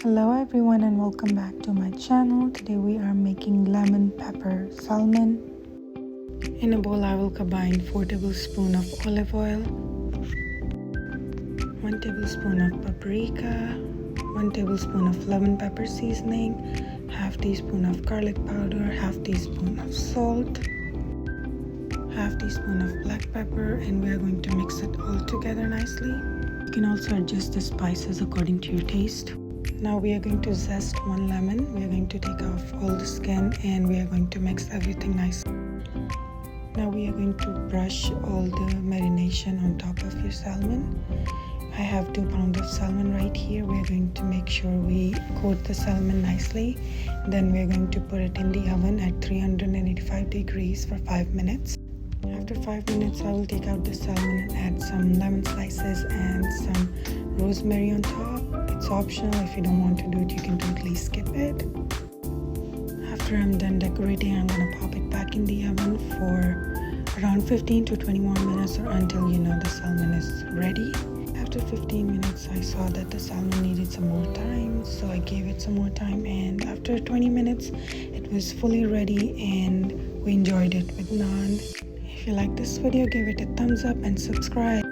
Hello everyone and welcome back to my channel. Today we are making lemon pepper salmon. In a bowl I will combine 4 tablespoons of olive oil, 1 tablespoon of paprika, 1 tablespoon of lemon pepper seasoning, half teaspoon of garlic powder, half teaspoon of salt, half teaspoon of black pepper, and we are going to mix it all together nicely. You can also adjust the spices according to your taste. Now we are going to zest 1 lemon. We are going to take off all the skin and we are going to mix everything nicely. Now we are going to brush all the marination on top of your salmon. I have 2 pounds of salmon right here. We are going to make sure we coat the salmon nicely. Then we are going to put it in the oven at 385 degrees for 5 minutes. After 5 minutes, I will take out the salmon and add some lemon slices and some rosemary on top. It's optional. If you don't want to do it, you can totally skip it. After I'm done decorating, I'm gonna pop it back in the oven for around 15 to 21 minutes or until you know the salmon is ready. After 15 minutes, I saw that the salmon needed some more time, so I gave it some more time, and after 20 minutes, it was fully ready and we enjoyed it with naan. If you like this video, give it a thumbs up and subscribe.